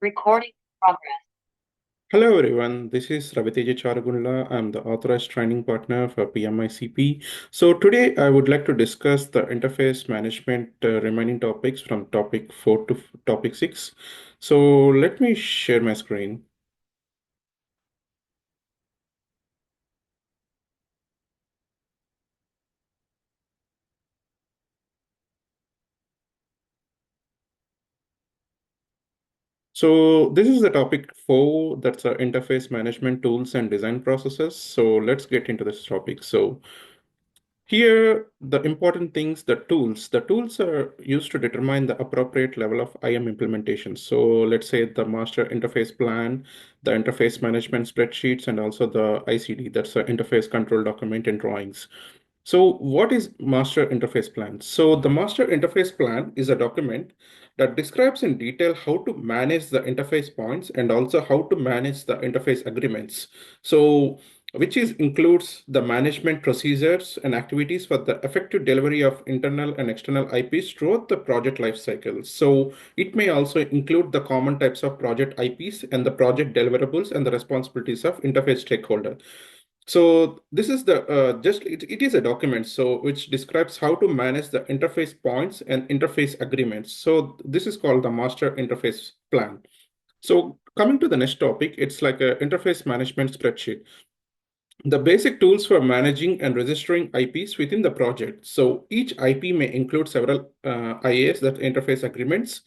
Recording progress. Hello everyone, this is Raviteja Charagunla. I'm the authorized training partner for PMI CP. So today I would like to discuss the interface management remaining topics from topic 4 to topic 6. So let me share my screen. So this is the topic 4, that's interface management tools and design processes. So let's get into this topic. So here, the important things, the tools are used to determine the appropriate level of IM implementation. So let's say the master interface plan, the interface management spreadsheets, and also the ICD, that's the interface control document and drawings. So what is master interface plan? So the master interface plan is a document that describes in detail how to manage the interface points and also how to manage the interface agreements. So which includes the management procedures and activities for the effective delivery of internal and external IPs throughout the project lifecycle. So it may also include the common types of project IPs and the project deliverables and the responsibilities of interface stakeholder. So this is the it is a document so which describes how to manage the interface points and interface agreements. So this is called the master interface plan. So coming to the next topic, it's like a interface management spreadsheet, the basic tools for managing and registering IPs within the project. So each IP may include several IAs, that interface agreements,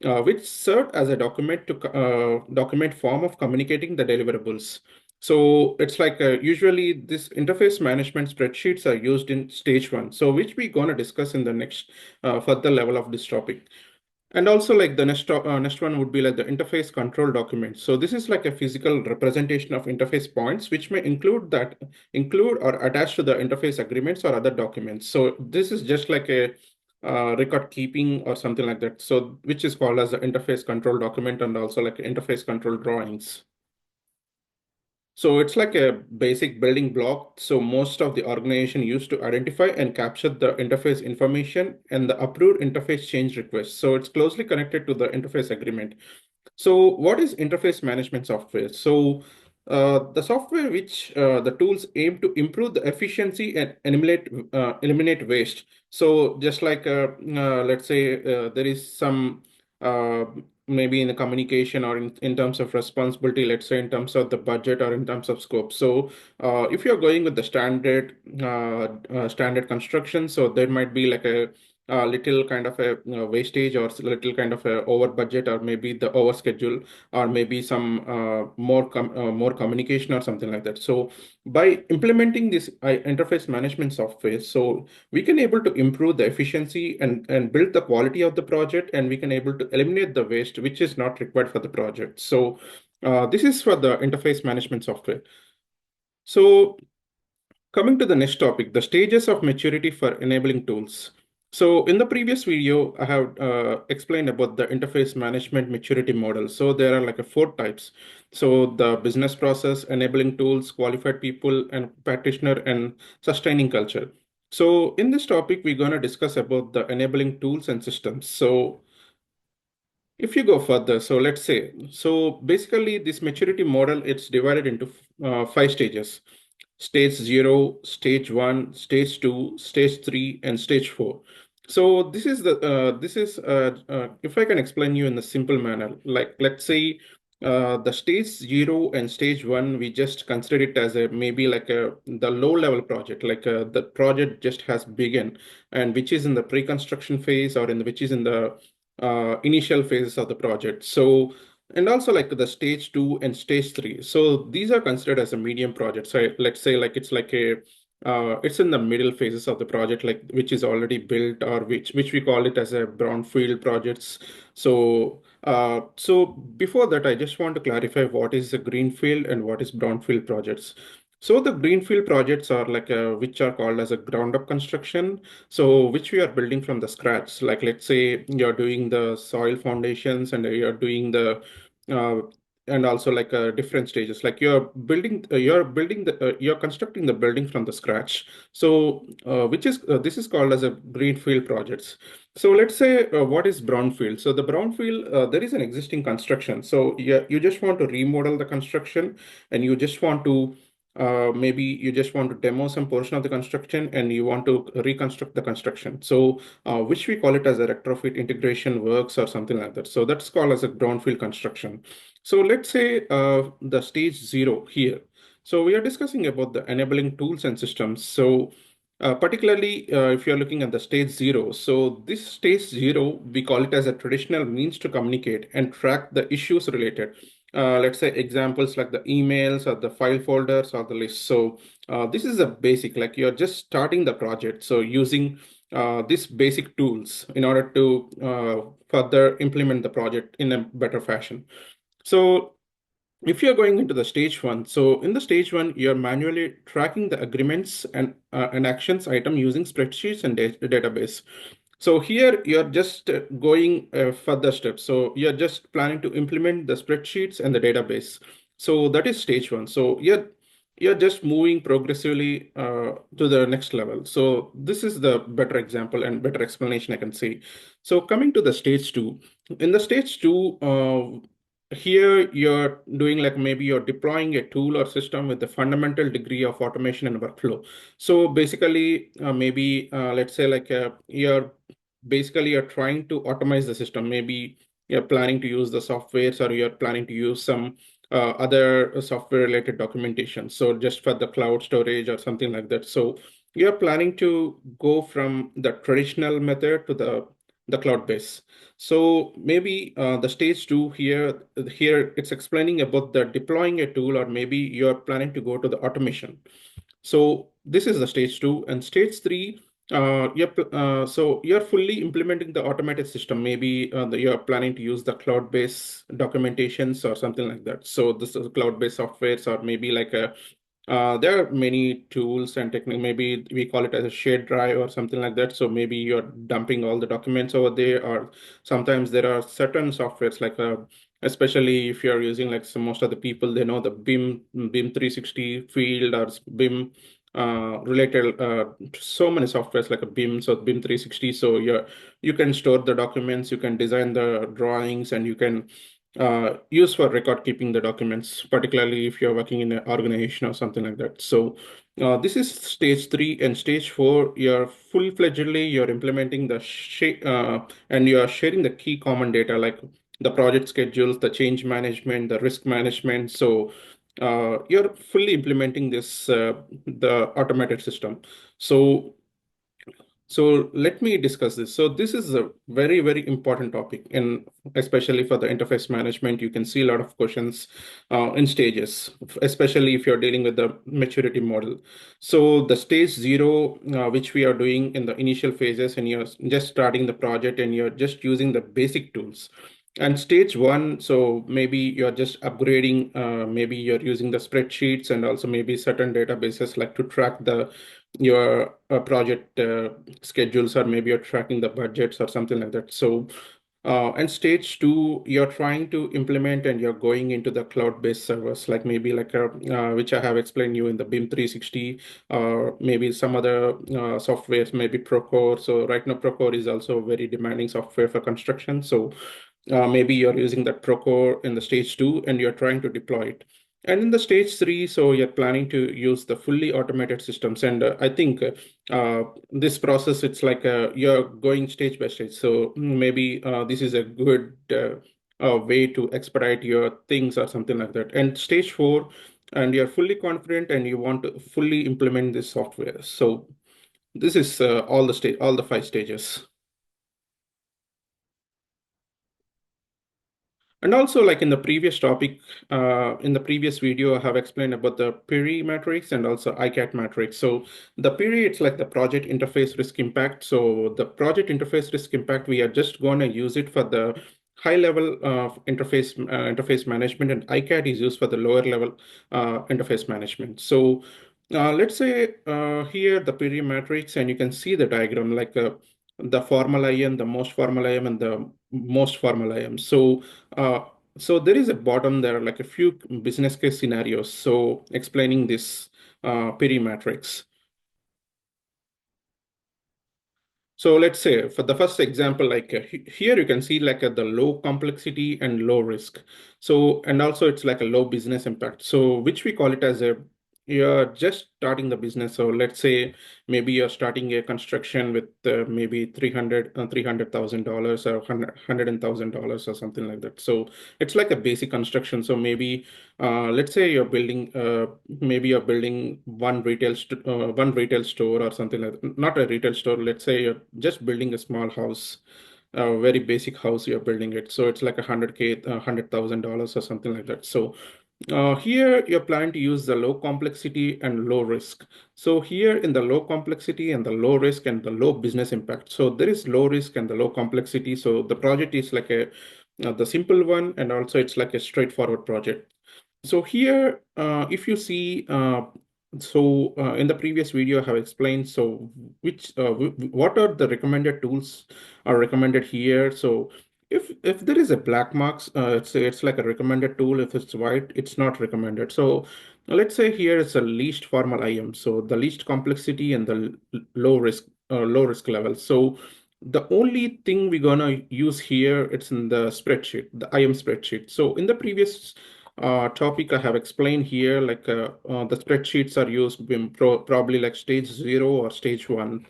which serve as a document to document form of communicating the deliverables. So it's like usually this interface management spreadsheets are used in stage 1. So which we're going to discuss in the next further level of this topic. And also like the next one would be like the interface control document. So this is like a physical representation of interface points, which may include or attach to the interface agreements or other documents. So this is just like a record keeping or something like that. So which is called as the interface control document and also like interface control drawings. So it's like a basic building block. So most of the organization used to identify and capture the interface information and the approved interface change requests. So it's closely connected to the interface agreement. So what is interface management software? So the software which the tools aim to improve the efficiency and eliminate waste. So just like let's say there is some uh, maybe in the communication or in terms of responsibility, let's say in terms of the budget or in terms of scope. So if you're going with the standard construction, so there might be like a little kind of a wastage or little kind of a over budget or maybe the over schedule or maybe some more communication or something like that. So by implementing this interface management software, so we can able to improve the efficiency and build the quality of the project, and we can able to eliminate the waste which is not required for the project. So this is for the interface management software. So coming to the next topic, the stages of maturity for enabling tools. So in the previous video, I have explained about the interface management maturity model. So there are like a 4 types. So the business process, enabling tools, qualified people, and practitioner, and sustaining culture. So in this topic, we're going to discuss about the enabling tools and systems. So if you go further, so let's say, so basically this maturity model, it's divided into 5 stages. Stage 0, stage 1, stage 2, stage 3, and stage 4. So this is if I can explain you in a simple manner, like let's say the stage 0 and stage 1, we just consider it as a maybe like a the low level project, like the project just has begun and which is in the pre-construction phase or in the, which is in the initial phases of the project. So and also like the stage 2 and stage 3. So these are considered as a medium project. So let's say like it's like a it's in the middle phases of the project, like which is already built or which we call it as a brownfield projects. So so before that, I just want to clarify what is a greenfield and what is brownfield projects. So the greenfield projects are like which are called as a ground up construction. So which we are building from the scratch. Like let's say you're doing the soil foundations and you're doing the uh, and also like different stages, like you're constructing the building from the scratch. So which is this is called as a greenfield projects. So let's say what is brownfield? So the brownfield, there is an existing construction. So yeah, you just want to remodel the construction, and you just want to maybe you just want to demo some portion of the construction, and you want to reconstruct the construction. So which we call it as a retrofit integration works or something like that. So that's called as a brownfield construction. So let's say the stage zero here. So we are discussing about the enabling tools and systems. So particularly if you're looking at the stage zero. So this stage zero, we call it as a traditional means to communicate and track the issues related. Let's say examples like the emails or the file folders or the list. So this is a basic, like you're just starting the project. So using these basic tools in order to further implement the project in a better fashion. So if you're going into the stage one, so in the stage one, you're manually tracking the agreements and actions item using spreadsheets and database. So here you're just going further steps. So you're just planning to implement the spreadsheets and the database. So that is stage one. So you're just moving progressively to the next level. So this is the better example and better explanation I can say. So coming to the stage two, in the stage two, here you're doing like maybe you're deploying a tool or system with a fundamental degree of automation and workflow. So basically, maybe let's say like you're trying to automate the system. Maybe you're planning to use the softwares, or you're planning to use some other software related documentation. So just for the cloud storage or something like that. So you're planning to go from the traditional method to the cloud base. So maybe the stage two here it's explaining about the deploying a tool, or maybe you're planning to go to the automation. So this is the stage two, and stage three. So you're fully implementing the automated system. Maybe you're planning to use the cloud-based documentations or something like that. So this is cloud-based softwares, or maybe like a there are many tools and technique. Maybe we call it as a shared drive or something like that. So maybe you're dumping all the documents over there, or sometimes there are certain softwares like especially if you're using like some, most of the people they know the BIM 360 field or BIM related so many softwares like a BIM, so BIM 360. So you can store the documents, you can design the drawings, and you can use for record keeping the documents, particularly if you're working in an organization or something like that. So this is stage three, and stage four, you're full-fledgedly you're implementing the and you're sharing the key common data like the project schedules, the change management, the risk management. So you're fully implementing this the automated system. So so let me discuss this. So this is a very, very important topic, and especially for the interface management, you can see a lot of questions in stages, especially if you're dealing with the maturity model. So the stage zero, which we are doing in the initial phases, and you're just starting the project and you're just using the basic tools. And stage one, so maybe you're just upgrading, maybe you're using the spreadsheets and also maybe certain databases like to track the your project schedules, or maybe you're tracking the budgets or something like that. So and stage two, you're trying to implement and you're going into the cloud-based servers, like maybe like which I have explained you in the BIM 360, or maybe some other softwares, maybe Procore. So right now, Procore is also a very demanding software for construction. So maybe you're using that Procore in the stage two, and you're trying to deploy it. And in the stage three, so you're planning to use the fully automated systems. And I think this process, it's like you're going stage by stage. So maybe this is a good way to expedite your things or something like that. And stage four, and you're fully confident and you want to fully implement this software. So this is all the five stages. And also, like in the previous topic, in the previous video, I have explained about the PIRI matrix and also ICAT matrix. So the PIRI, it's like the project interface risk impact. So the project interface risk impact, we are just going to use it for the high level of interface management, and ICAT is used for the lower level interface management. So let's say here the PIRI matrix, and you can see the diagram like the formal IM, the most formal IM, and the most formal IM. Uh, so there is a bottom there, like a few business case scenarios. So explaining this Piri matrix. So let's say for the first example, like here you can see like the low complexity and low risk. So, and also it's like a low business impact. So which we call it as a, you're just starting the business. So let's say maybe you're starting a construction with maybe $300,000 or $100,000 or something like that. So it's like a basic construction. So maybe let's say you're building, maybe you're building one retail store or something like that. Not a retail store. Let's say you're just building a small house, a very basic house. You're building it, so it's like 100K, $100,000 or something like that. So here you're planning to use the low complexity and low risk. So here in the low complexity and the low risk and the low business impact. So there is low risk and the low complexity. So the project is like a the simple one, and also it's like a straightforward project. So here, if you see, in the previous video, I have explained, so what are the recommended tools are recommended here. So if there is a black marks, it's like a recommended tool. If it's white, it's not recommended. So let's say here it's a least formal IM. So the least complexity and the low risk level. So the only thing we're gonna use here, it's in the spreadsheet, the IM spreadsheet. So in the previous topic I have explained here, like the spreadsheets are used in probably like stage 0 or stage 1.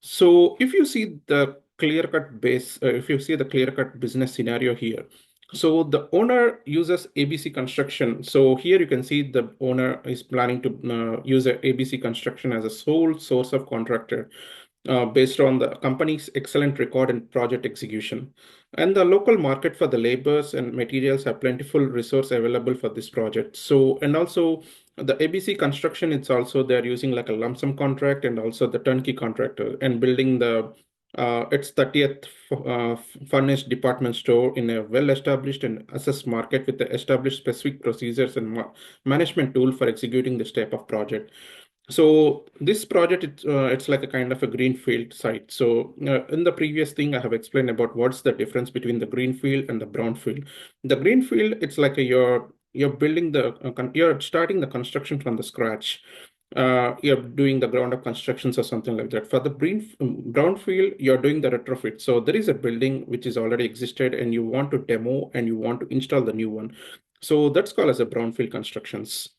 So if you see the if you see the clear-cut business scenario here, so the owner uses ABC construction. So here you can see the owner is planning to use a ABC construction as a sole source of contractor based on the company's excellent record in project execution. And the local market for the labors and materials have plentiful resource available for this project. So, and also the ABC construction, it's also they're using like a lump sum contract and also the turnkey contractor and building the its 30th furnished department store in a well-established and assessed market with the established specific procedures and management tool for executing this type of project. So this project, it's like a kind of a greenfield site. So in the previous thing, I have explained about what's the difference between the greenfield and the brownfield. The greenfield, it's like you're building you're starting the construction from the scratch. You're doing the ground up constructions or something like that. For the brownfield, you're doing the retrofit. So there is a building which is already existed, and you want to demo and you want to install the new one. So that's called as a brownfield constructions.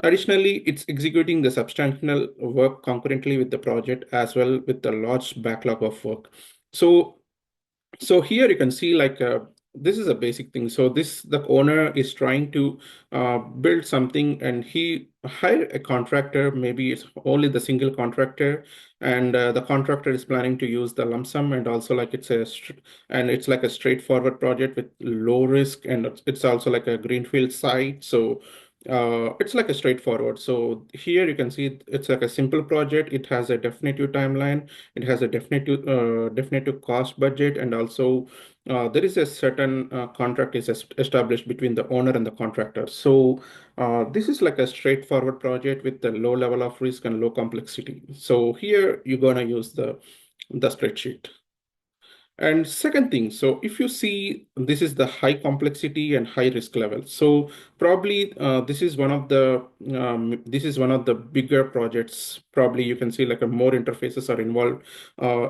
Additionally, it's executing the substantial work concurrently with the project as well with the large backlog of work. So here you can see like this is a basic thing. So the owner is trying to build something, and he hired a contractor. Maybe it's only the single contractor, and the contractor is planning to use the lump sum, and also like and it's like a straightforward project with low risk, and it's also like a greenfield site. So it's like a straightforward. So here you can see it's like a simple project. It has a definitive timeline. It has a definitive cost budget, and also there is a certain contract is established between the owner and the contractor. So this is like a straightforward project with the low level of risk and low complexity. So here you're gonna use the spreadsheet. And second thing, so if you see, this is the high complexity and high risk level. So probably this is one of the bigger projects. Probably you can see like a more interfaces are involved,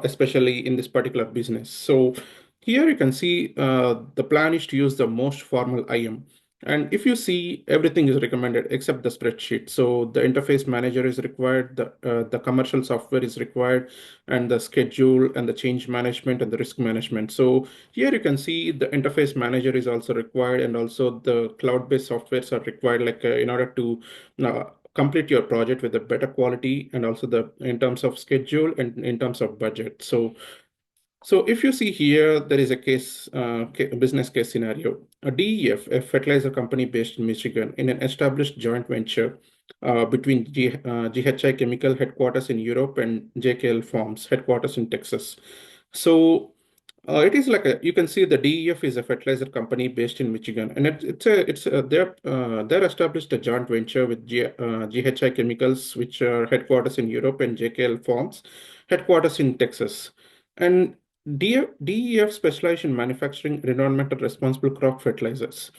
especially in this particular business. So here you can see the plan is to use the most formal IM. And if you see, everything is recommended except the spreadsheet. So the interface manager is required, the commercial software is required, and the schedule and the change management and the risk management. So here you can see the interface manager is also required, and also the cloud-based softwares are required, like in order to complete your project with a better quality, and also the in terms of schedule and in terms of budget. So if you see here, there is a business case scenario. A DEF, a fertilizer company based in Michigan, in an established joint venture between GHI Chemical headquarters in Europe and JKL Farms headquarters in Texas. So it is like you can see the DEF is a fertilizer company based in Michigan, and they're established a joint venture with GHI Chemicals, which are headquarters in Europe, and JKL Farms headquarters in Texas. And DEF specialize in manufacturing environmental responsible crop fertilizers.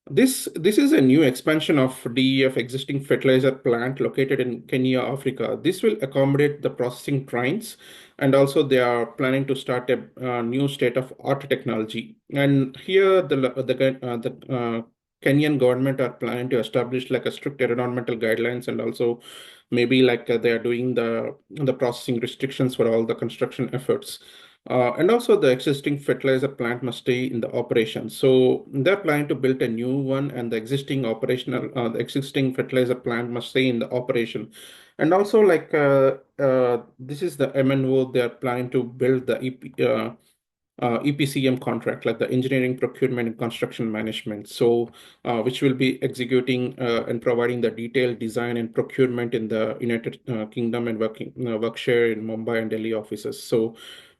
This is a new expansion of DEF existing fertilizer plant located in Kenya, Africa. This will accommodate the processing trains, and also they are planning to start a new state-of-art technology. And here, the Kenyan government are planning to establish like a strict environmental guidelines, and also maybe like they are doing the processing restrictions for all the construction efforts. And also the existing fertilizer plant must stay in the operation. So they're planning to build a new one, and the existing fertilizer plant must stay in the operation. And also like this is the MNO, they're planning to build the EPCM contract, like the engineering, procurement, and construction management. So, which will be executing and providing the detailed design and procurement in the United Kingdom and work share in Mumbai and Delhi offices. So,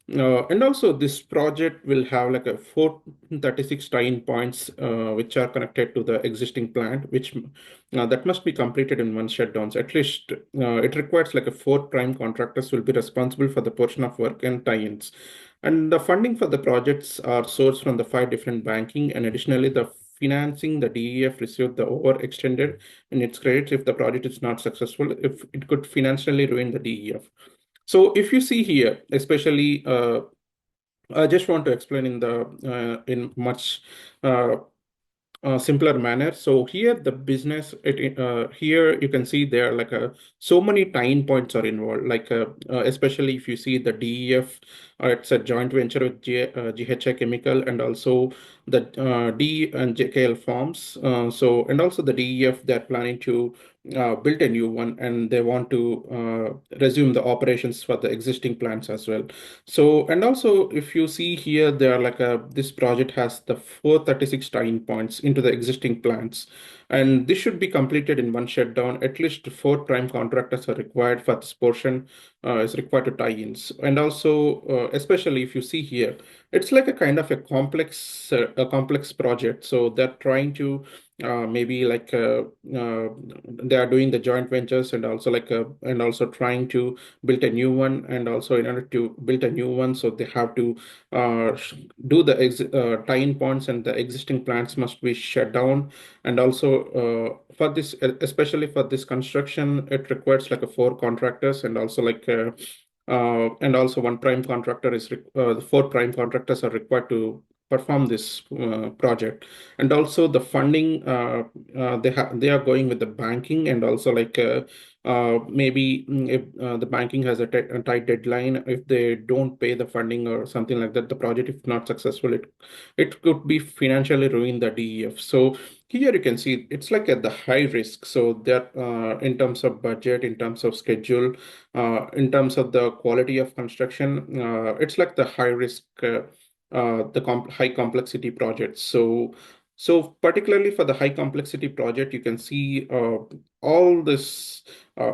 and also this project will have like a 436 tie-in points which are connected to the existing plant, which that must be completed in one shutdowns. At least it requires like a four prime contractors will be responsible for the portion of work and tie-ins. And the funding for the projects are sourced from the five different banking, and additionally the financing the DEF received the overextended in its credits if the project is not successful, if it could financially ruin the DEF. So if you see here, especially, I just want to explain in much uh, simpler manner. So here the business here you can see there are like so many time points are involved. Like especially if you see the DEF, it's a joint venture with GHI Chemical, and also the D and JKL farms. So and also the DEF, they're planning to build a new one, and they want to resume the operations for the existing plants as well. So, and also if you see here, there are like this project has the 436 tie-in points into the existing plants, and this should be completed in one shutdown. At least four prime contractors are required for this portion, is required to tie-ins. And also, especially if you see here, it's like a kind of a complex project. So they're trying to maybe like they are doing the joint ventures, and also like and also trying to build a new one. And also in order to build a new one, so they have to do the tie-in points, and the existing plants must be shut down. And also for this, especially for this construction, it requires like a four contractors, and also like and also one prime contractor the four prime contractors are required to perform this project. And also the funding, they are going with the banking, and also like maybe if the banking has a tight deadline, if they don't pay the funding or something like that, the project, if not successful, it could be financially ruin the DEF. So here you can see it's like at the high risk. So that in terms of budget, in terms of schedule, in terms of the quality of construction, it's like the high risk, high complexity projects. So particularly for the high complexity project, you can see all this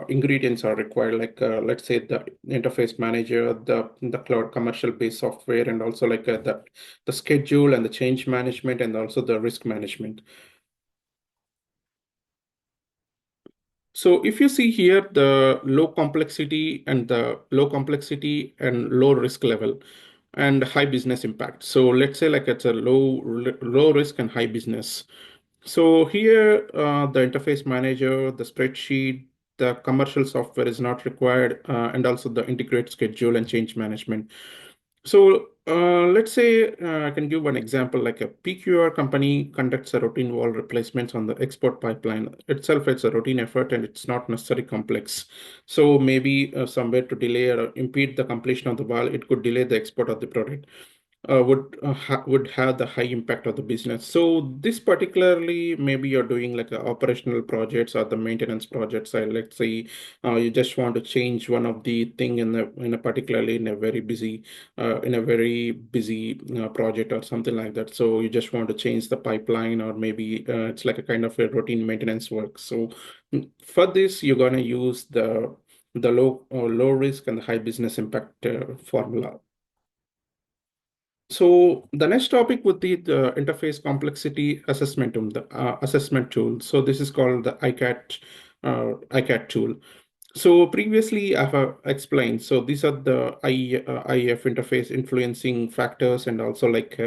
ingredients are required, like let's say the interface manager, the cloud commercial based software, and also like the schedule and the change management, and also the risk management. So if you see here the low complexity and low risk level and high business impact. So let's say like it's a low risk and high business. So here the interface manager, the spreadsheet, the commercial software is not required, and also the integrate schedule and change management. So let's say I can give one example, like a PQR company conducts a routine wall replacements on the export pipeline. Itself, it's a routine effort, and it's not necessarily complex. So maybe somewhere to delay or impede the completion of the wall, it could delay the export of the product, would have the high impact of the business. So this particularly, maybe you're doing like a operational projects or the maintenance projects. Let's say you just want to change one of the thing in a particularly in a very busy project or something like that. So you just want to change the pipeline, or maybe it's like a kind of a routine maintenance work. So for this, you're gonna use the low risk and high business impact formula. So the next topic would be the interface complexity assessment tool. So this is called the ICAT tool. So previously I have explained. So these are the IEF interface influencing factors, and also like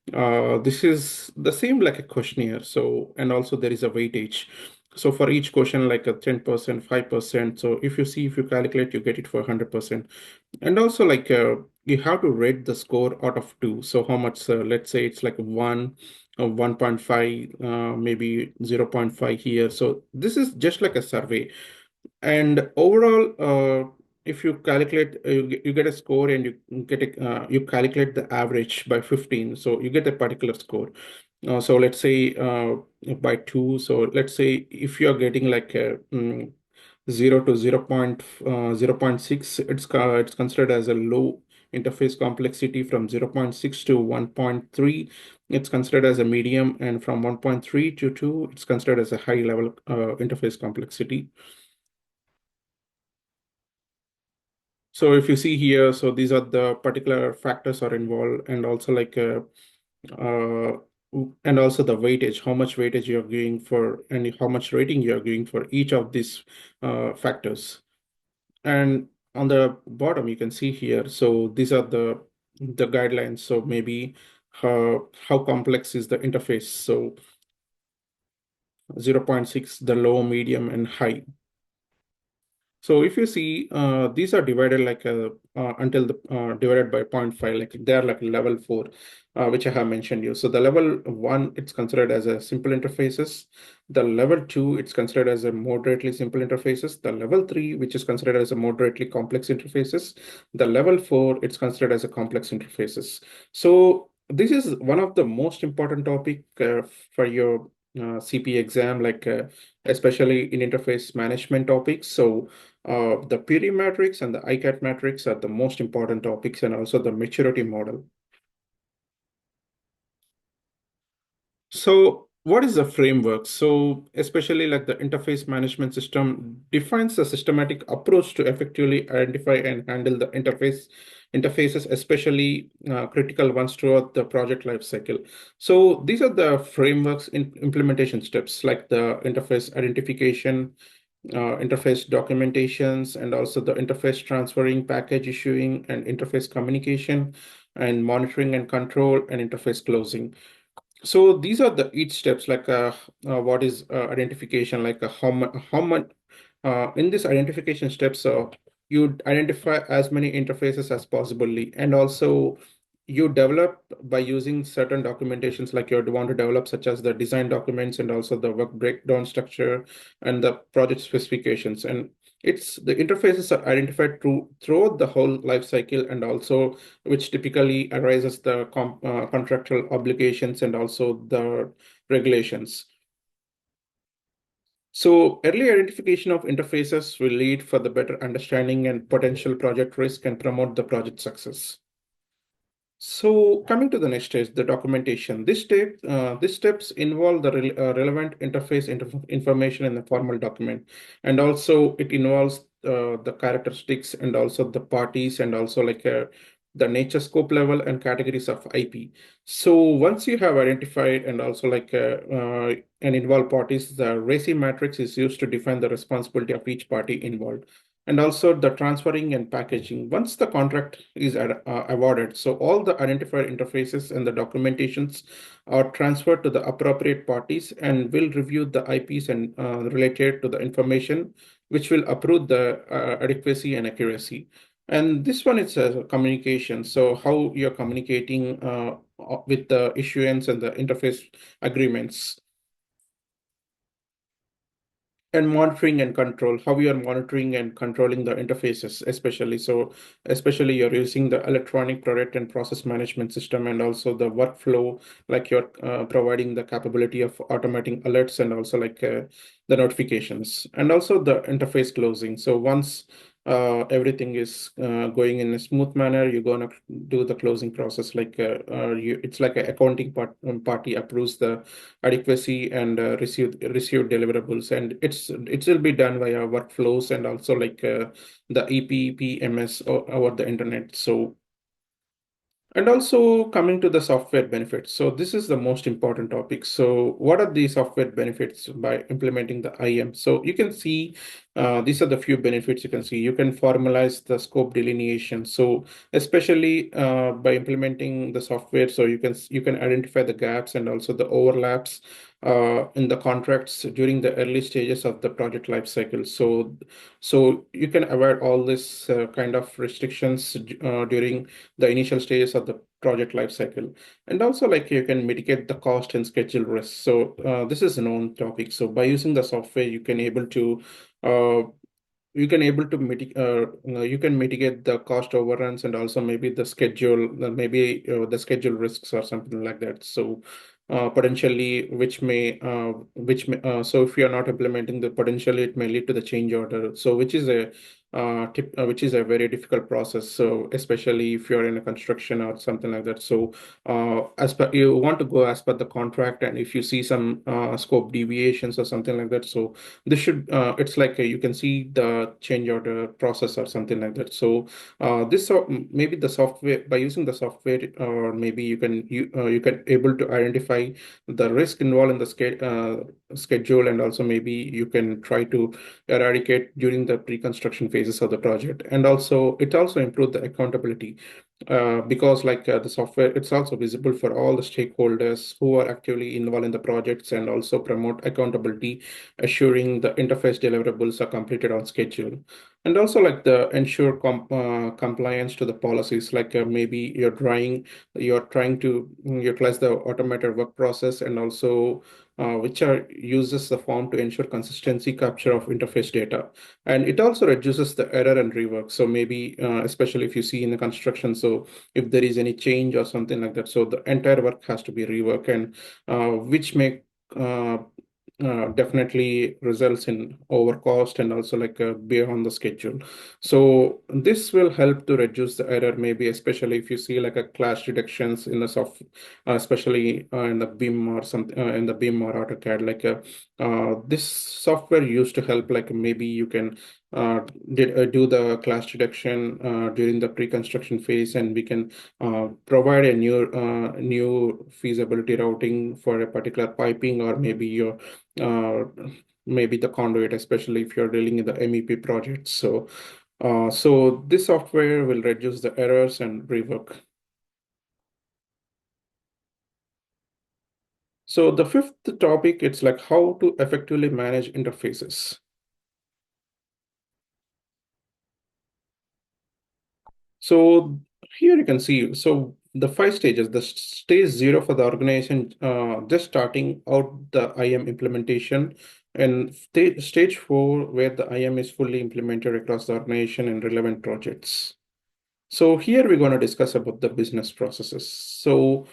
This is the same like a questionnaire. So, and also there is a weightage. So for each question, like a 10%, 5%. So if you calculate, you get it for 100%. And also like you have to rate the score out of two. So how much, let's say it's like one, 1.5, maybe 0.5 here. So this is just like a survey. And overall, if you calculate, you get a score and you get you calculate the average by 15. So you get a particular score. So let's say by two. So let's say if you are getting like a 0 to 0 0.6, it's considered as a low interface complexity. From 0.6 to 1.3, it's considered as a medium, and from 1.3 to 2, it's considered as a high level interface complexity. So if you see here, so these are the particular factors are involved, and also like uh, and also the weightage, how much weightage you're giving for, and how much rating you're giving for each of these factors. And on the bottom, you can see here, so these are the guidelines. So maybe how complex is the interface? So 0.6, the low, medium, and high. So if you see, these are divided like until the divided by zero point 0.5, like they're like level four, which I have mentioned you. So the level one, it's considered as a simple interfaces. The level two, it's considered as a moderately simple interfaces. The level three, which is considered as a moderately complex interfaces. The level four, it's considered as a complex interfaces. So this is one of the most important topic for your CP exam, like especially in interface management topics. So the PD matrix and the ICAT matrix are the most important topics, and also the maturity model. So what is the framework? So especially like the interface management system defines a systematic approach to effectively identify and handle the interfaces, especially critical ones throughout the project life cycle. So these are the frameworks in implementation steps, like the interface identification, interface documentations, and also the interface transferring, package issuing, and interface communication, and monitoring and control, and interface closing. So these are the each steps, like what is identification, like how much in this identification steps, you identify as many interfaces as possibly, and also you develop by using certain documentations, like you want to develop, such as the design documents, and also the work breakdown structure, and the project specifications. And it's the interfaces are identified throughout the whole life cycle, and also which typically arises the contractual obligations, and also the regulations. So early identification of interfaces will lead for the better understanding and potential project risk, and promote the project success. So coming to the next stage, the documentation. These steps involve the relevant interface information in the formal document, and also it involves the characteristics, and also the parties, and also like the nature, scope, level, and categories of IP. So once you have identified, and also like and involved parties, the RACI matrix is used to define the responsibility of each party involved, and also the transferring and packaging. Once the contract is awarded, so all the identified interfaces and the documentations are transferred to the appropriate parties, and will review the IPs and related to the information, which will approve the adequacy and accuracy. And this one is communication. So how you're communicating with the issuance and the interface agreements. And monitoring and control, how you are monitoring and controlling the interfaces, especially. So especially you're using the electronic product and process management system, and also the workflow, like you're providing the capability of automating alerts, and also like the notifications, and also the interface closing. So once everything is going in a smooth manner, you're gonna do the closing process, like it's like an accounting party approves the adequacy, and receive deliverables, and it will be done via workflows, and also like the EPPMS over the internet. So And also coming to the software benefits. So this is the most important topic. So what are the software benefits by implementing the IM? So you can see these are the few benefits you can see. You can formalize the scope delineation. So especially by implementing the software, so you can identify the gaps and also the overlaps in the contracts during the early stages of the project life cycle. So you can avoid all this kind of restrictions during the initial stages of the project life cycle. And also like you can mitigate the cost and schedule risk. So this is a known topic. So by using the software uh, you can mitigate the cost overruns and also maybe the schedule, maybe the schedule risks or something like that. So potentially so if you are not implementing the potentially it may lead to the change order, so which is a very difficult process, so especially if you're in a construction or something like that. So as per you want to go as per the contract, and if you see some scope deviations or something like that, so this should it's like you can see the change order process or something like that. So maybe the software, by using the software, or maybe you can able to identify the risk involved in the schedule, and also maybe you can try to eradicate during the pre-construction phases of the project. And also it also improve the accountability because the software, it's also visible for all the stakeholders who are actively involved in the projects, and also promote accountability, assuring the interface deliverables are completed on schedule. And also like the ensure compliance to the policies, maybe you're trying to utilize the automated work process, and also which are uses the form to ensure consistency capture of interface data. And it also reduces the error and rework. So maybe especially if you see in the construction, so if there is any change or something like that, so the entire work has to be reworked, and which may uh, definitely results in overcost, and also beyond the schedule. So this will help to reduce the error, maybe especially if you see like a class reductions in the especially in the BIM or something, in the BIM or AutoCAD. This software used to help, like maybe you can uh, do the class reduction during the pre-construction phase, and we can provide a new feasibility routing for a particular piping, or uh, maybe the conduit, especially if you're dealing in the MEP projects. So this software will reduce the errors and rework. So the fifth topic, it's like how to effectively manage interfaces. So here you can see, so the five stages, the stage zero for the organization, just starting out the IM implementation, and stage four, where the IM is fully implemented across the organization and relevant projects. So here we're going to discuss about the business processes. So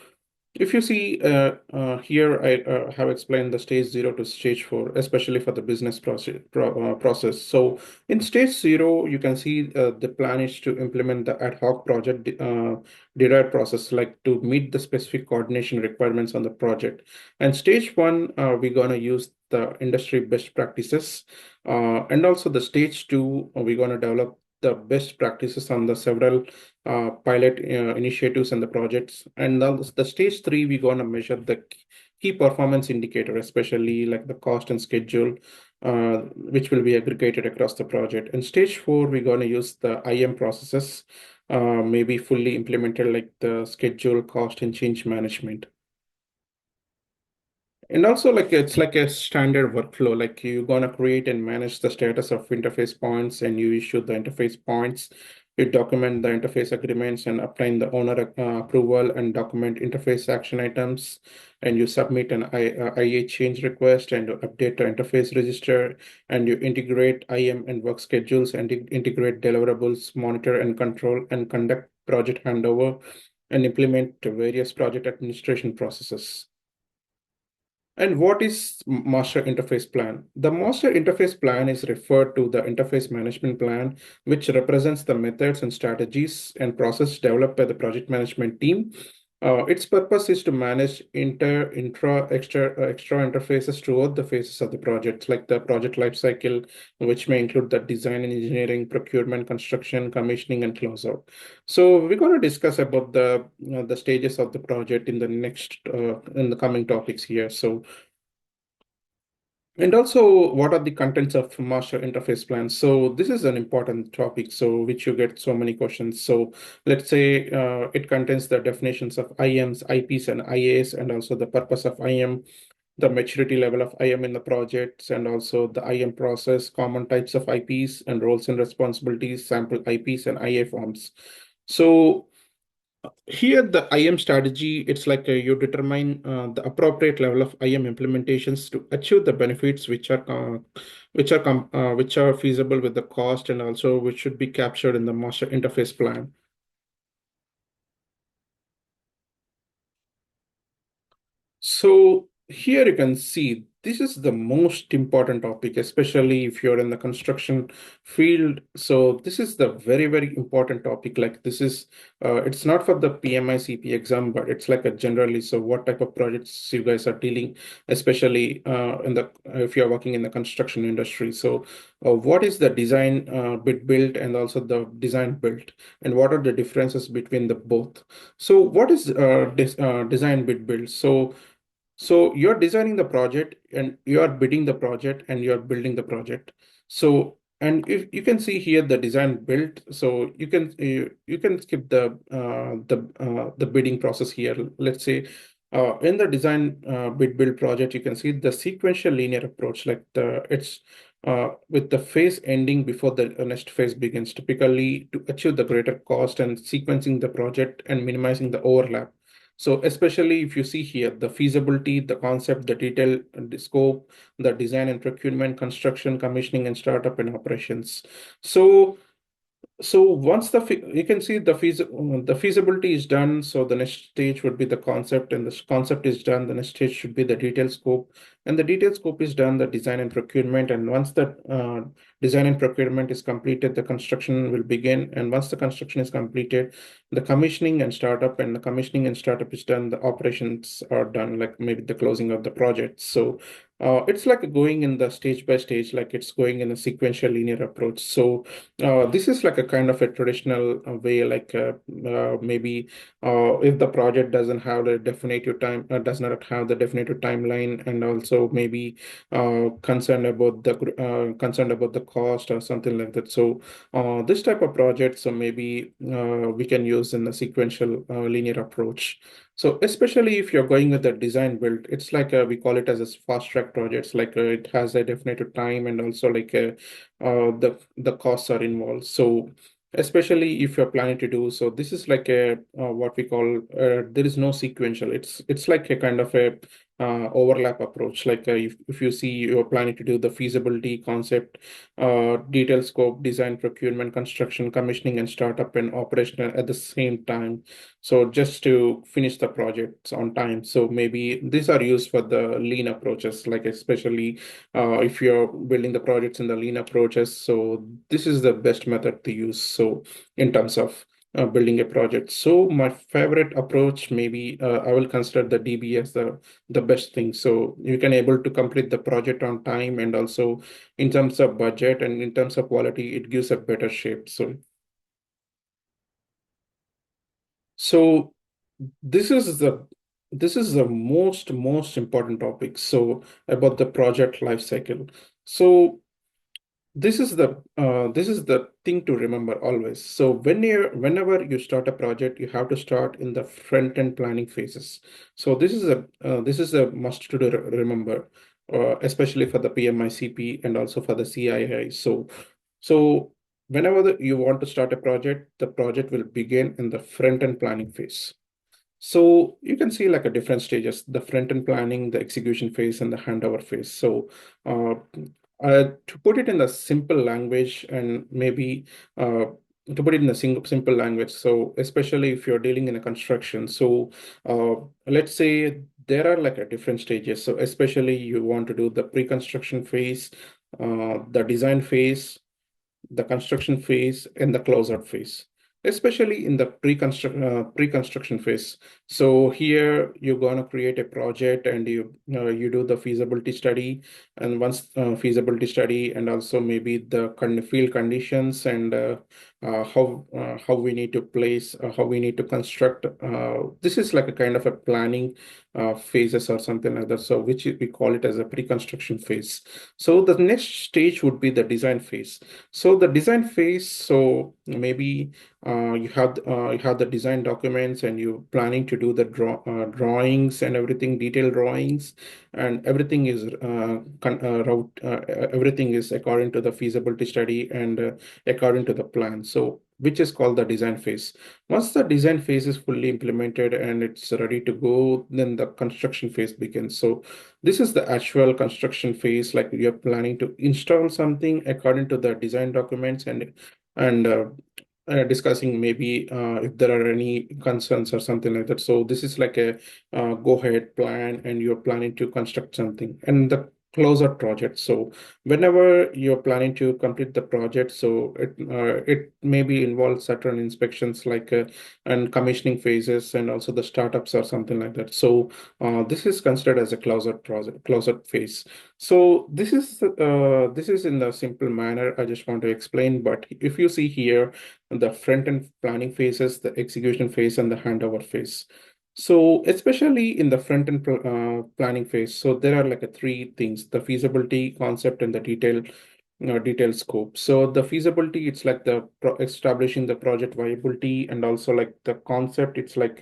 if you see here, I have explained the stage zero to stage four, especially for the business process. So in stage zero, you can see the plan is to implement the ad hoc project derived process, like to meet the specific coordination requirements on the project. And stage one, we're going to use the industry best practices. And also the stage two, we're going to develop the best practices on the several pilot initiatives and the projects. And now the stage three, we're going to measure the key performance indicator, especially like the cost and schedule, which will be aggregated across the project. And stage four, we're going to use the IM processes, maybe fully implemented, like the schedule, cost, and change management. And also, like it's like a standard workflow, like you're gonna create and manage the status of interface points, and you issue the interface points. You document the interface agreements and obtain the owner approval, and document interface action items. And you submit an IA change request, and you update the interface register, and you integrate IM and work schedules, and integrate deliverables, monitor and control, and conduct project handover, and implement various project administration processes. And what is master interface plan? The master interface plan is referred to the interface management plan, which represents the methods and strategies and process developed by the project management team Its purpose is to manage extra interfaces throughout the phases of the project, like the project lifecycle, which may include the design and engineering, procurement, construction, commissioning, and closeout. So we're going to discuss about the stages of the project in the in the coming topics here. So and also, what are the contents of master interface plans? So this is an important topic, so which you get so many questions. So let's say it contains the definitions of IMs, IPs, and IAs, and also the purpose of IM, the maturity level of IM in the projects, and also the IM process, common types of IPs, and roles and responsibilities, sample IPs, and IA forms. So here, the IM strategy, it's like you determine the appropriate level of IM implementations to achieve the benefits which are feasible with the cost and also which should be captured in the master interface plan. So here you can see this is the most important topic, especially if you're in the construction field. So this is the very, very important topic. Like this is, it's not for the PMI CP exam, but it's like a generally. So what type of projects you guys are dealing, especially if you're working in the construction industry. So what is the design bit built and also the design built, and what are the differences between the both? So what is design bit built? So you're designing the project and you are bidding the project and you're building the project. So and if you can see here the design built, so you can skip the bidding process here. Let's say in the design bid build project, you can see the sequential linear approach, like the it's with the phase ending before the next phase begins, typically to achieve the greater cost and sequencing the project and minimizing the overlap. So especially if you see here, the feasibility, the concept, the detail, the scope, the design and procurement, construction, commissioning, and startup operations. So so once you can see the feasibility is done, so the next stage would be the concept, and the concept is done. The next stage should be the detailed scope, and the detailed scope is done. The design and procurement, and once the design and procurement is completed, the construction will begin. And once the construction is completed, the commissioning and startup, and the commissioning and startup is done. The operations are done, like maybe the closing of the project. So it's like going in the stage by stage, like it's going in a sequential linear approach. So this is like a kind of a traditional way, like maybe if the project doesn't have the definitive time, does not have the definitive timeline, and also maybe concerned about the cost or something like that. So this type of project, so maybe we can use in the sequential linear approach. So especially if you're going with the design build, it's like we call it as a fast track projects. Like it has a definitive time and also like the costs are involved. So especially if you're planning to do so, this is like a what we call there is no sequential. It's like a kind of a overlap approach. Like if you see you're planning to do the feasibility concept, detailed scope, design, procurement, construction, commissioning, and startup and operational at the same time. So just to finish the projects on time. So maybe these are used for the lean approaches, like especially if you're building the projects in the lean approaches. So this is the best method to use. So in terms of building a project. So my favorite approach, maybe I will consider the DB as the best thing. So you can able to complete the project on time, and also in terms of budget and in terms of quality, it gives a better shape. So this is the most important topic. So about the project life cycle. So this is the thing to remember always. So whenever you start a project, you have to start in the front end planning phases. So this is a must to remember, especially for the PMI CP and also for the CII. So whenever you want to start a project, the project will begin in the front end planning phase. So you can see like a different stages, the front end planning, the execution phase, and the handover phase. So uh, to put it in the simple language, and maybe to put it in a simple language, so especially if you're dealing in a construction, so uh, let's say there are like a different stages. So especially you want to do the pre-construction phase, the design phase, the construction phase, and the closeout phase. especially in the pre-construction phase. So here you're gonna create a project and you do the feasibility study, and once feasibility study and also maybe the field conditions and how we need to place, how we need to construct. This is like a kind of a planning phases or something like that. So which we call it as a pre-construction phase. So the next stage would be the design phase. So the design phase, so maybe you have the design documents and you're planning to do the drawings and everything, detailed drawings, and everything is everything is according to the feasibility study and according to the plan. So which is called the design phase. Once the design phase is fully implemented and it's ready to go, then the construction phase begins. So this is the actual construction phase, like you're planning to install something according to the design documents and discussing maybe if there are any concerns or something like that. So this is like a go ahead plan, and you're planning to construct something. And the closer project. So whenever you're planning to complete the project, so it maybe involves certain inspections like and commissioning phases and also the startups or something like that. So this is considered as a closer project, closer phase. So this is in the simple manner I just want to explain. But if you see here, the front end planning phases, the execution phase, and the handover phase. So especially in the front end planning phase, so there are like a three things: the feasibility, concept, and the detailed scope. So the feasibility, it's like the establishing the project viability, and also like the concept, it's like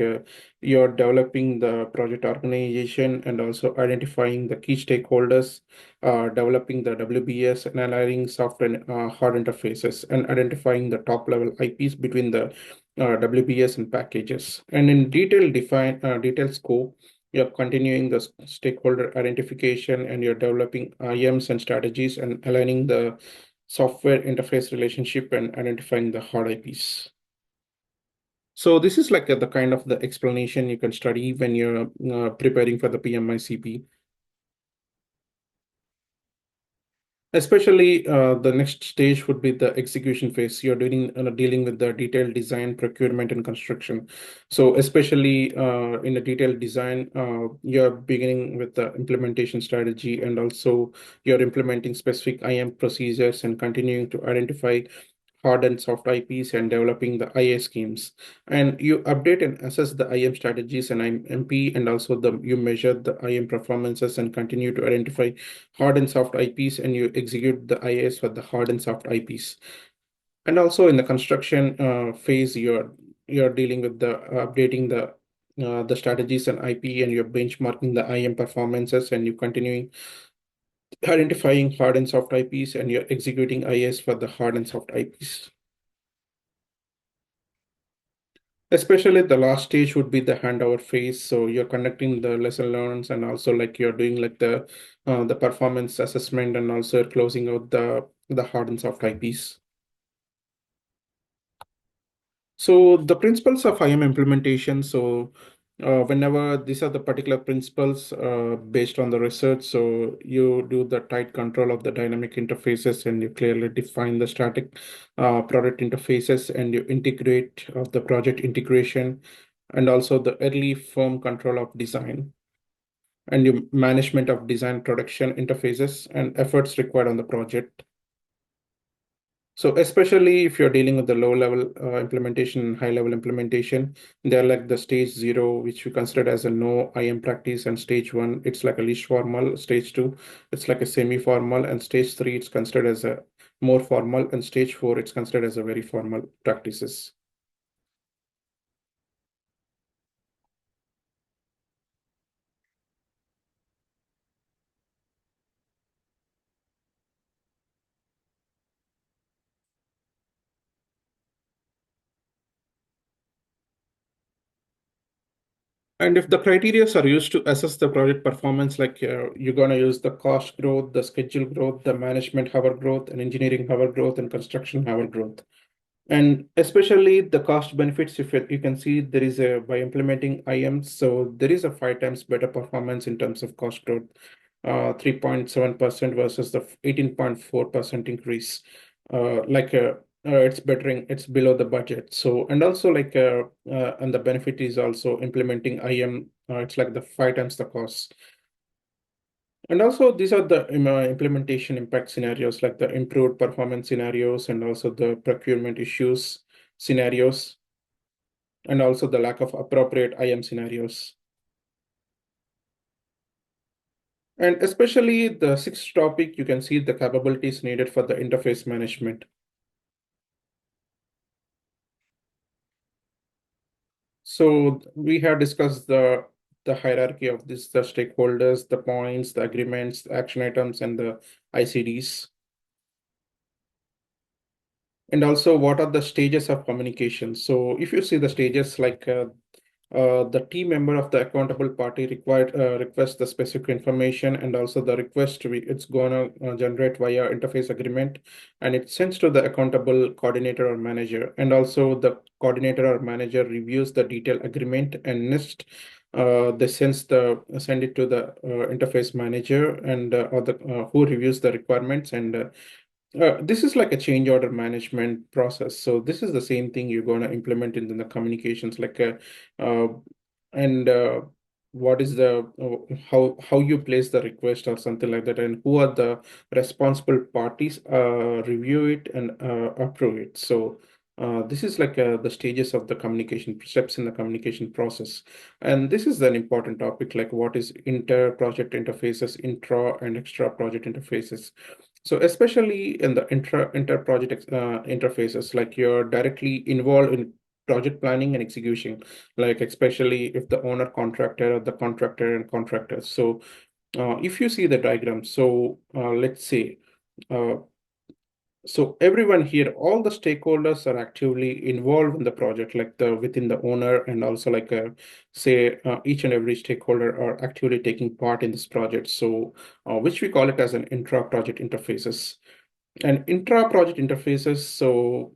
you're developing the project organization and also identifying the key stakeholders, developing the WBS and aligning soft and hard interfaces, and identifying the top level IPs between the WBS and packages. And in detailed scope, you're continuing the stakeholder identification, and you're developing IMs and strategies and aligning the software interface relationship and identifying the hard IPs. So this is like the kind of the explanation you can study when you're preparing for the PMI CP. Especially the next stage would be the execution phase. You're dealing with the detailed design, procurement, and construction. So especially in the detailed design, you're beginning with the implementation strategy, and also you're implementing specific IM procedures and continuing to identify hard and soft IPs and developing the IA schemes. And you update and assess the IM strategies and MP, and also you measure the IM performances and continue to identify hard and soft IPs, and you execute the IAs for the hard and soft IPs. And also in the construction phase, you're dealing with the updating the strategies and IP, and you're benchmarking the IM performances, and you're continuing identifying hard and soft IPs, and you're executing IAs for the hard and soft IPs. Especially the last stage would be the handover phase. So you're conducting the lesson learns, and also like you're doing like the performance assessment, and also closing out the hard and soft IPs. So the principles of IM implementation. So whenever these are the particular principles based on the research, so you do the tight control of the dynamic interfaces, and you clearly define the static product interfaces, and you integrate of the project integration, and also the early firm control of design, and your management of design production interfaces and efforts required on the project. So especially if you're dealing with the low level implementation, high level implementation, they're like the stage zero, which we consider as a no IM practice, and stage one, it's like a least formal. Stage two, it's like a semi-formal, and stage three, it's considered as a more formal, and stage four, it's considered as a very formal practices. And if the criteria are used to assess the project performance, like you're going to use the cost growth, the schedule growth, the management hour growth, and engineering hour growth, and construction hour growth. And especially the cost benefits, if you can see, there is a by implementing IMs, so there is a 5 times better performance in terms of cost growth, 3.7% versus the 18.4% increase. Like it's bettering, it's below the budget. So, and also and the benefit is also implementing IM, it's like the 5 times the cost. And also these are the implementation impact scenarios, like the improved performance scenarios and also the procurement issues scenarios, and also the lack of appropriate IM scenarios. And especially the sixth topic, you can see the capabilities needed for the interface management. So we have discussed the hierarchy of this, the stakeholders, the points, the agreements, the action items, and the ICDs. And also, what are the stages of communication? So if you see the stages, the team member of the accountable party required requests the specific information, and also the request it's gonna generate via interface agreement, and it sends to the accountable coordinator or manager, and also the coordinator or manager reviews the detailed agreement, and next they send it to the interface manager and or the who reviews the requirements, and this is like a change order management process. So this is the same thing you're going to implement in the communications, uh, and what is the how you place the request or something like that, and who are the responsible parties, review it and approve it. So this is the stages of the communication steps in the communication process, and this is an important topic, like what is inter project interfaces, intra and extra project interfaces. So especially in the inter-project interfaces, like you're directly involved in project planning and execution, like especially if the owner contractor or the contractor and contractors. So if you see the diagram, so let's say uh, so everyone here, all the stakeholders are actively involved in the project, like the within the owner, and also say each and every stakeholder are actively taking part in this project. So which we call it as an intra-project interfaces. And intra-project interfaces, so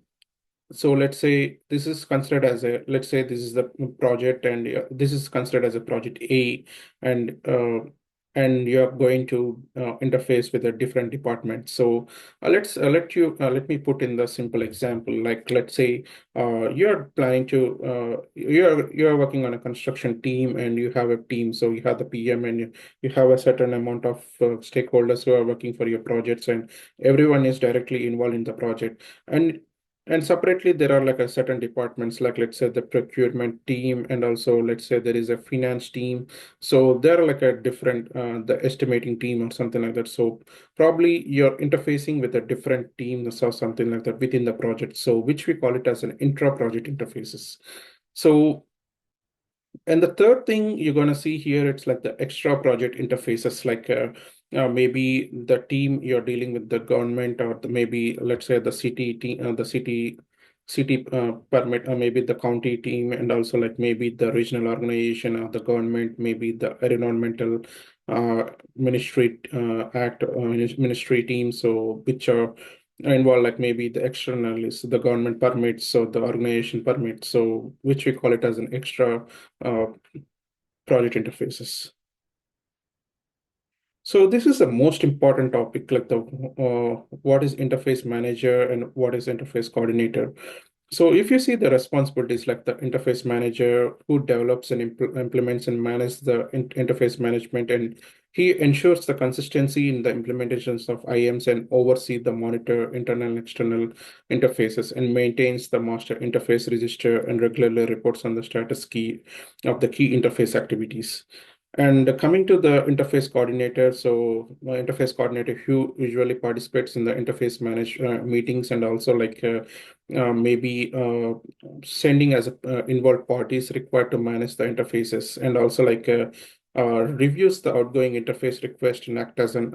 let's say this is considered as a, let's say this is the project, and this is considered as a project A, and and you're going to interface with a different department. So let me put in the simple example. Like let's say you're planning to you're working on a construction team, and you have a team. So you have the PM, and you have a certain amount of stakeholders who are working for your projects, and everyone is directly involved in the project. And separately, there are like a certain departments, like let's say the procurement team, and also let's say there is a finance team. So they're like a different, the estimating team or something like that. So probably you're interfacing with a different team or something like that within the project. So which we call it as an intra-project interfaces. So and the third thing you're going to see here, it's like the extra project interfaces, maybe the team you're dealing with the government, or maybe let's say the city team, city permit, or maybe the county team, and also like maybe the regional organization or the government, maybe the environmental ministry act ministry team. So which are involved, like maybe the external is the government permits, so the organization permits, so which we call it as an extra uh, project interfaces. So this is the most important topic, like the what is interface manager and what is interface coordinator. So if you see the responsibilities, like the interface manager who develops and implements and manages the interface management, and he ensures the consistency in the implementations of IMs and oversee the monitor internal and external interfaces, and maintains the master interface register and regularly reports on the status key of the key interface activities. And coming to the interface coordinator, so interface coordinator who usually participates in the interface manage meetings, and also maybe sending as involved parties required to manage the interfaces, and also reviews the outgoing interface request and act as an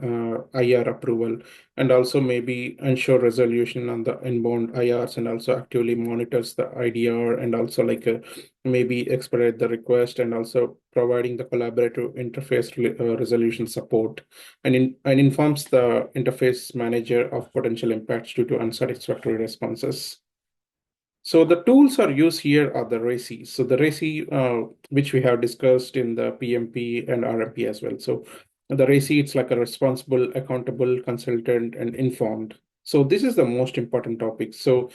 IR approval, and also maybe ensure resolution on the inbound IRs, and also actively monitors the IDR, and also maybe expedite the request, and also providing the collaborative interface resolution support, and informs the interface manager of potential impacts due to unsatisfactory responses. So the tools are used here are the RACI. So the RACI, which we have discussed in the PMP and RMP as well. So the RACI, it's like a responsible, accountable, consultant, and informed. So this is the most important topic. So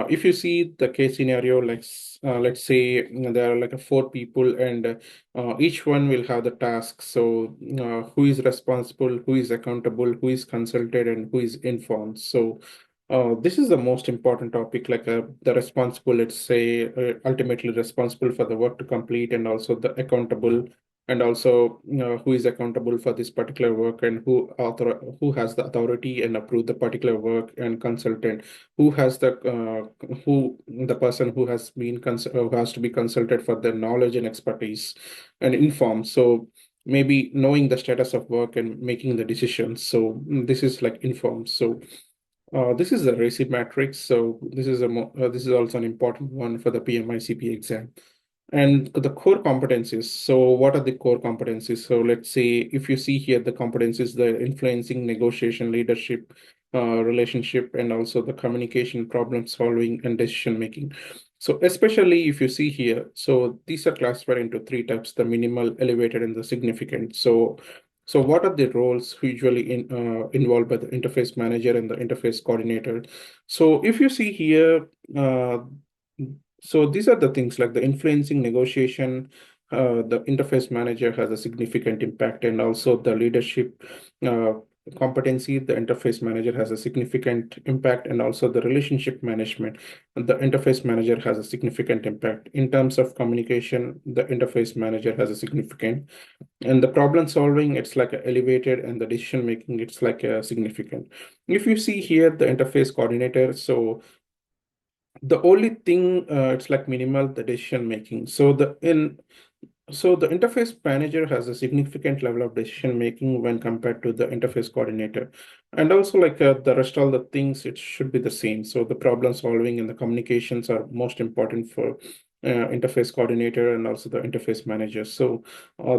if you see the case scenario, like let's say there are like a four people, and each one will have the task. So who is responsible, who is accountable, who is consulted, and who is informed. So this is the most important topic, like the responsible, let's say, ultimately responsible for the work to complete, and also the accountable, and also who is accountable for this particular work, and who has the authority and approve the particular work, and consultant, who has who the person who has who has to be consulted for their knowledge and expertise, and informed. So maybe knowing the status of work and making the decisions. So this is like informed. So this is the RACI matrix. So this is also an important one for the PMI CP exam. And the core competencies. So what are the core competencies? So let's say if you see here the competencies, the influencing, negotiation, leadership, relationship, and also the communication, problem solving, and decision making. So especially if you see here, so these are classified into three types: the minimal, elevated, and the significant. So what are the roles usually involved by the interface manager and the interface coordinator? So if you see here, uh, so these are the things like the influencing, negotiation. The interface manager has a significant impact, and also the leadership uh, competency. The interface manager has a significant impact, and also the relationship management. The interface manager has a significant impact in terms of communication. The interface manager has a significant, and the problem solving, it's like a elevated, and the decision making, it's like a significant. If you see here the interface coordinator, so the only thing, it's like minimal, the decision making. So the interface manager has a significant level of decision making when compared to the interface coordinator. And also like the rest all the things, it should be the same. So the problem solving and the communications are most important for interface coordinator and also the interface manager. So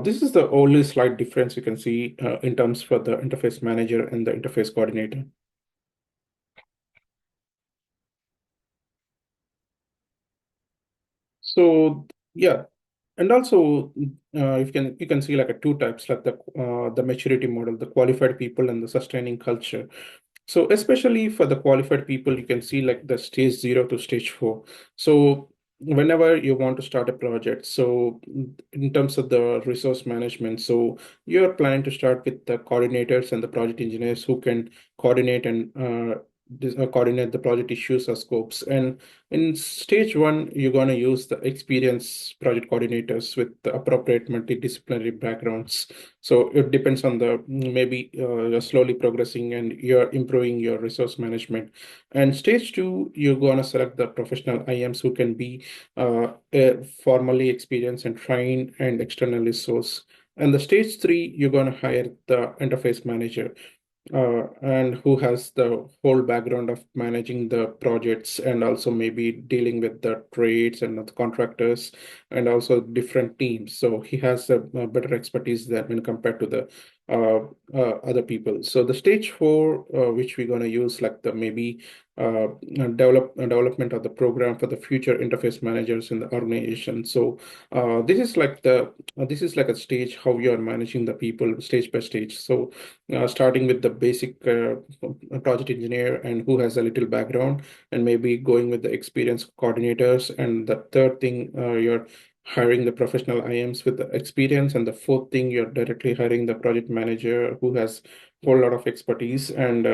this is the only slight difference you can see in terms for the interface manager and the interface coordinator. So yeah, and also you can see like a two types, like the maturity model, the qualified people, and the sustaining culture. So especially for the qualified people, you can see like the stage 0 to stage 4. So whenever you want to start a project, so in terms of the resource management, so you're planning to start with the coordinators and the project engineers who can coordinate and coordinate the project issues or scopes. And in stage 1, you're going to use the experienced project coordinators with the appropriate multidisciplinary backgrounds. So it depends on the maybe you're slowly progressing and you're improving your resource management. And stage 2, you're going to select the professional IMs who can be formally experienced and trained and externally sourced. And the stage 3, you're going to hire the interface manager and who has the whole background of managing the projects, and also maybe dealing with the trades and the contractors and also different teams. So he has a better expertise than when compared to the other people. So the stage 4, which we're going to use like the maybe development of the program for the future interface managers in the organization. So this is like a stage how you are managing the people stage by stage. So starting with the basic project engineer and who has a little background, and maybe going with the experienced coordinators. And the third thing, you're hiring the professional IMs with the experience. And the fourth thing, you're directly hiring the project manager who has a whole lot of expertise and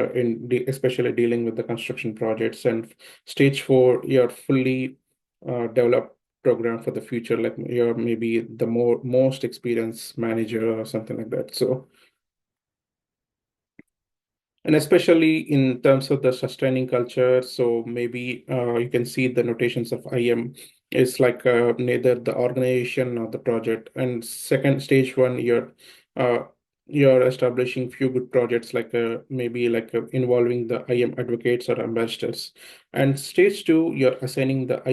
especially dealing with the construction projects. And stage 4, you're fully developed program for the future, like you're maybe the most experienced manager or something like that. So and especially in terms of the sustaining culture, so maybe you can see the notations of IM is like neither the organization or the project. And second, stage 1, uh, you're establishing few good projects, like maybe like involving the IM advocates or ambassadors. And stage 2, you're assigning the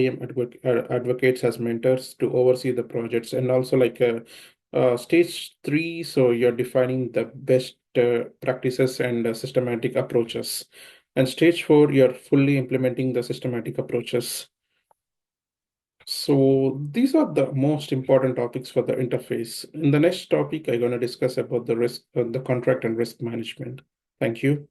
advocates as mentors to oversee the projects. And also like stage 3, so you're defining the best practices and systematic approaches. And stage 4, you're fully implementing the systematic approaches. So these are the most important topics for the interface. In the next topic, I'm going to discuss about the risk, the contract and risk management. Thank you.